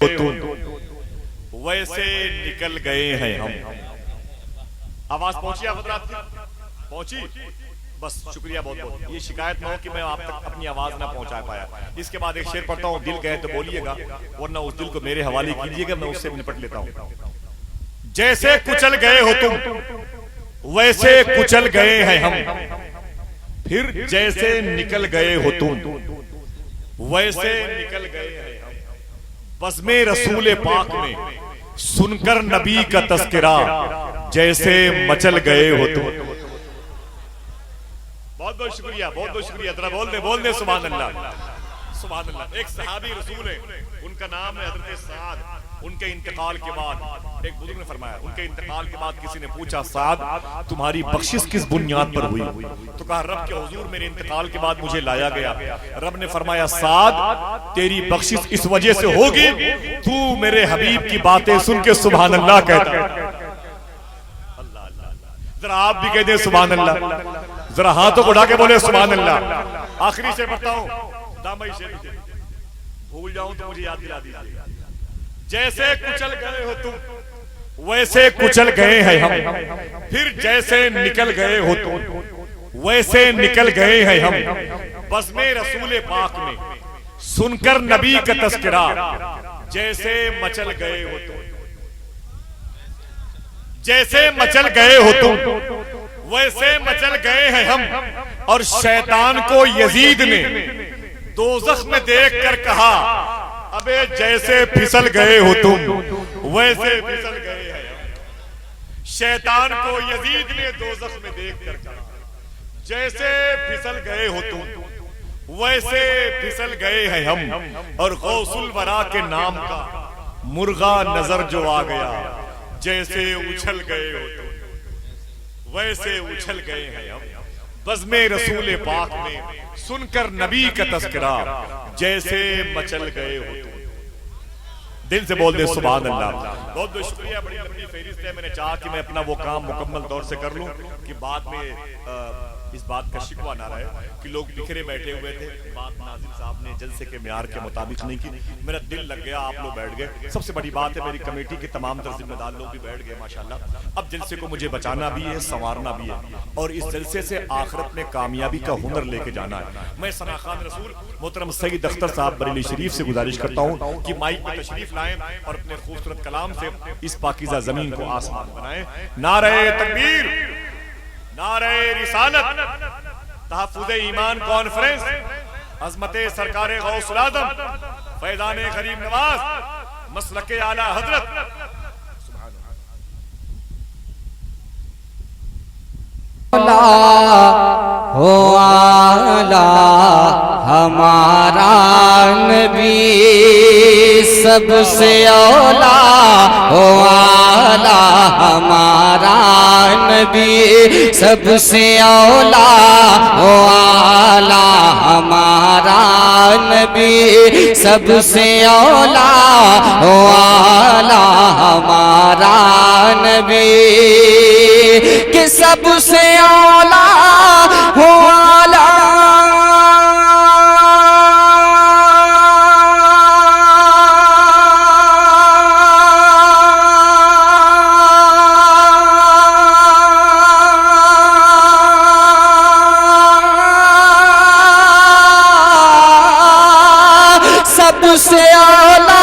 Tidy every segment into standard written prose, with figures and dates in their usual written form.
हो तुम, वैसे निकल गए हैं हम। आवाज पहुंची आप हजरात की? पहुंची? बस शुक्रिया बहुत बहुत। ये शिकायत ना हो कि मैं आप तक अपनी आवाज ना पहुंचा पाया। इसके बाद एक शेर पढ़ता हूँ, दिल कहे तो बोलिएगा, वरना उस दिल को मेरे हवाले कीजिएगा, मैं उससे निपट लेता हूँ। जैसे कुचल गए हो तुम, वैसे कुचल गए हैं हम, फिर जैसे निकल गए हो तुम, वैसे निकल गए हैं हम। बज़्मे रसूल पाक में सुनकर नबी का तज़किरा, जैसे मचल गए हो तुम। बहुत बहुत शुक्रिया, बहुत बहुत शुक्रिया। जरा बोल दे सुभान अल्लाह, सुभान अल्लाह। एक सहाबी रसूल है, उनका नाम है हज़रत साद। उनके इंतकाल के बाद एक बुजुर्ग ने फरमाया, उनके इंतकाल के बाद किसी ने पूछा, साद तुम्हारी बख्शिश किस बुनियाद पर हुई? तो कहा, रब के हुजूर मेरे इंतकाल के बाद मुझे लाया गया। रब ने फरमाया, साद तेरी बख्शिश इस वजह से होगी, तू मेरे हबीब की बातें सुन के सुभान अल्लाह कहता है। जरा आप भी कह दें सुभान अल्लाह, जरा हाथों को उठा के बोले सुभान अल्लाह। आखिरी से पढ़ता हूं, दामई शेर, भूल जाऊं तो मुझे याद दिला दीजिए। जैसे कुचल गए हो तुम, वैसे कुचल गए हैं हम, फिर जैसे निकल गए हो तुम, वैसे निकल गए हैं हम। बज़्मे रसूल पाक में सुनकर नबी का तज़किरा, जैसे मचल गए हो तुम, जैसे मचल गए हो तुम, वैसे मचल गए हैं हम। और शैतान को यजीद ने दोज़ख में देख कर कहा, अबे जैसे फिसल गए हो तुम, वैसे फिसल गए हैं हम। शैतान को यजीद ने दोज़ख में देख कर कहा, जैसे फिसल गए हो तुम, वैसे फिसल गए हैं हम। और गौसुल वरा के नाम का मुर्गा नजर जो आ गया, जैसे उछल गए हो तुम, वैसे उछल गए हैं हम। बज़्मे रसूल पाक में सुनकर नबी का तज़किरा, जैसे मचल गए हो तुम। दिल से बोल दे सुभान अल्लाह। बहुत बहुत शुक्रिया। बड़ी लंबी फेहरिस्त है, मैंने चाहा कि मैं अपना वो काम मुकम्मल तौर से कर लूं कि बाद में इस बात का शिकवा ना रहे कि लोग बिखरे बैठे हुए थे। बात नाज़िम साहब ने जलसे के म्यार के मुताबिक नहीं की, मेरा दिल लग गया, आप लोग बैठ गए। सबसे बड़ी बात है, मेरी कमेटी के तमाम तर जिम्मेदार लोग भी बैठ गए माशाल्लाह। अब जलसे को मुझे बचाना भी है, संवारना भी है, और इस जलसे से आखिरत में कामयाबी का हुनर लेके जाना है। मैं सना खान रसूल मोहतरम सईद अख्तर साहब बरेली शरीफ से गुजारिश करता हूँ कि माइक में तशरीफ लाएं और अपने खूबसूरत कलाम से इस पाकीज़ा जमीन को आसमान बनाएं। नारे तकबीर, नारे रिसालत, तहफ़्फ़ुज़े ईमान कॉन्फ्रेंस, अज़मते सरकारे गौसुल आज़म, फैज़ाने गरीब नवाज, मसलके आला हज़रत। हो आला हमारा नबी सबसे औला, हो आला हमारा नबी सबसे औला, हो आला हमारा नबी सबसे औला, हो आला हमारा नबी के सबसे औला, हो आला सबसे औला,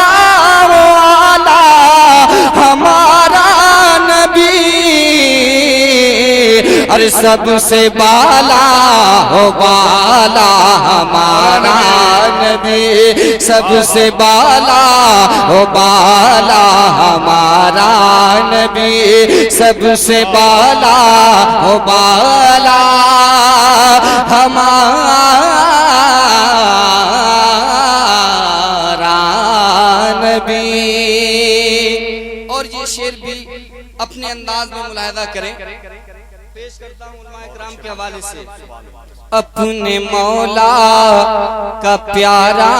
हो आला हमारा नबी, अरे सबसे बाला, हो बाला हमारा नबी, सबसे बाला, हो बाला हमारा नबी, सबसे बाला, हो बाला हमारा नबी। और ये शेर भी अपने अंदाज में मुलाहिजा करें, पेश करता हूँ उलमाए किराम के हवाले से। अपने मौला का प्यारा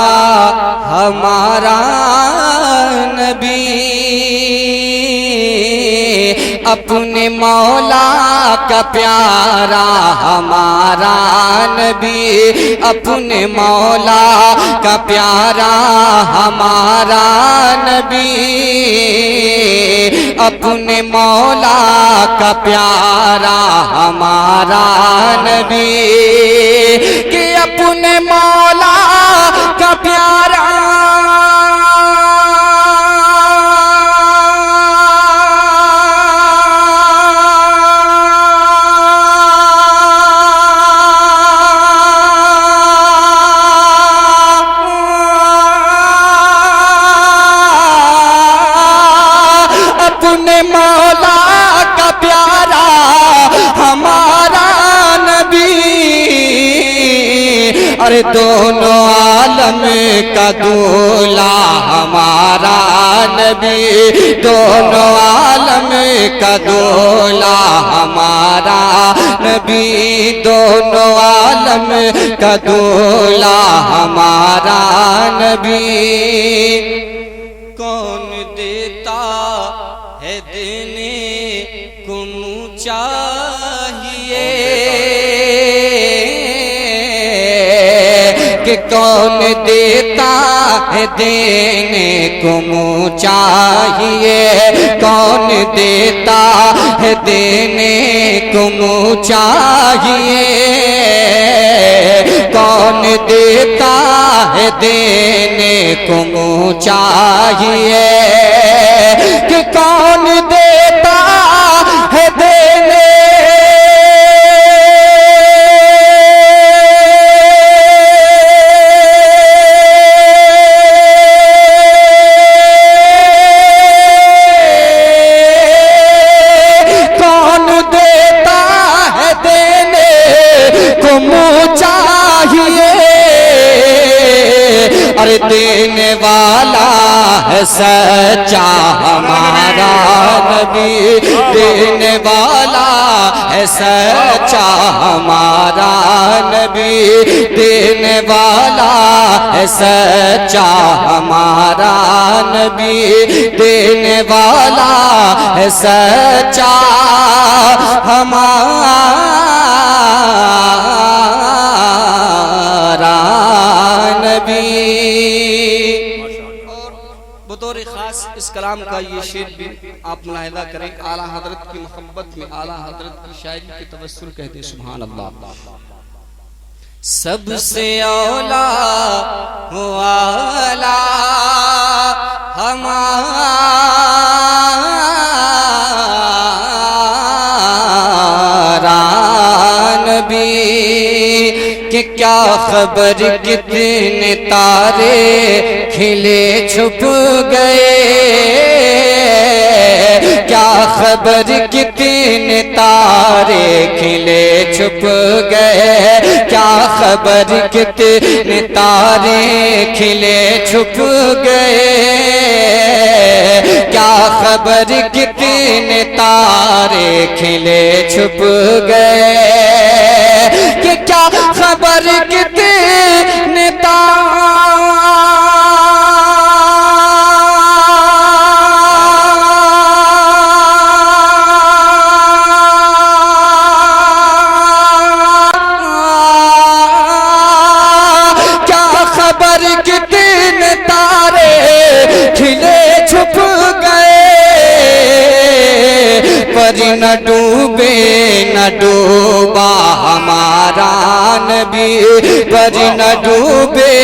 हमारा नबी, अपने मौला का प्यारा हमारा नबी, अपने मौला का प्यारा हमारा नबी, अपने मौला का प्यारा हमारा नबी, कि अपने मौला का प्यारा अरे दोनों आलम का दूल्हा हमारा नबी, दोनों आलम का दूल्हा हमारा नबी, दोनों आलम का दूल्हा हमारा नबी। कौन देता है देने को मुँह चाहिए, कि कौन देता है देने को मुँह चाहिए, कौन देता है देने को मुँह चाहिए, कौन देता है देने को मुँह चाहिए, कि कौन देता है देने देने वाला है सच्चा हमारा नबी, देने वाला है सच्चा हमारा नबी, देने वाला है सच्चा हमारा नबी, देने वाला है सच्चा हमारा नबी। और बतौर खास इस कलाम का ये शेर भी आप मुलाहिजा करें, आला हजरत की मोहब्बत में आला हजरत की शायरी के तवस्सुल कहते सुभान अल्लाह। सबसे औला हो आला हमारा नबी, कि क्या खबर कितने तारे खिले छुप गए, क्या खबर कितने तारे खिले छुप गए, क्या खबर कितने तारे खिले छुप गए, क्या खबर कितने तारे खिले छुप गए, कि क्या खबर कितने तारे खिले छुप गए, पर न डूबे न डूबा हमारा नबी, पर न डूबे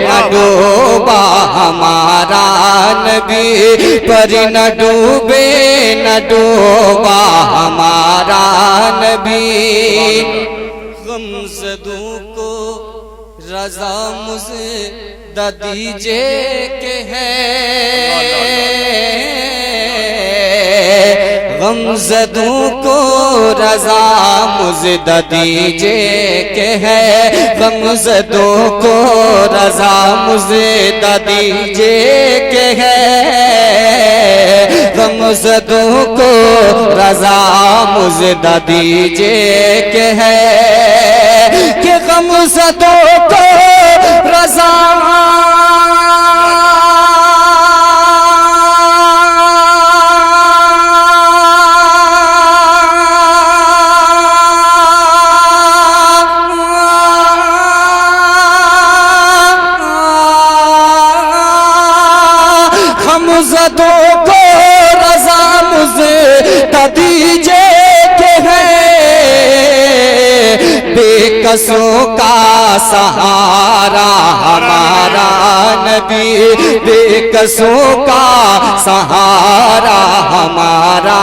न डूबा हमारा नबी, पर न डूबे न डूबा हमारा नबी। गमज़दों को रज़ा मुझे दीजिए के है, गमज़दों को रज़ा मुझे दीजिए के है, गमज़दों को रज़ा मुझे दीजिए के है, गमज़दों को रज़ा मुझे दीजिए के है, कि गमज़दों को रज़ा बेकसों का सहारा हमारा नबी, बेकसों का सहारा हमारा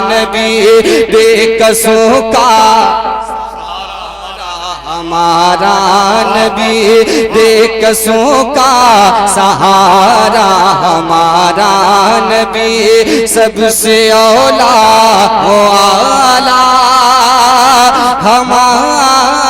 नबी, बेकसों का हमारा नबी, बेकसों का सहारा हमारा नबी, सबसे औला वो आला हमारा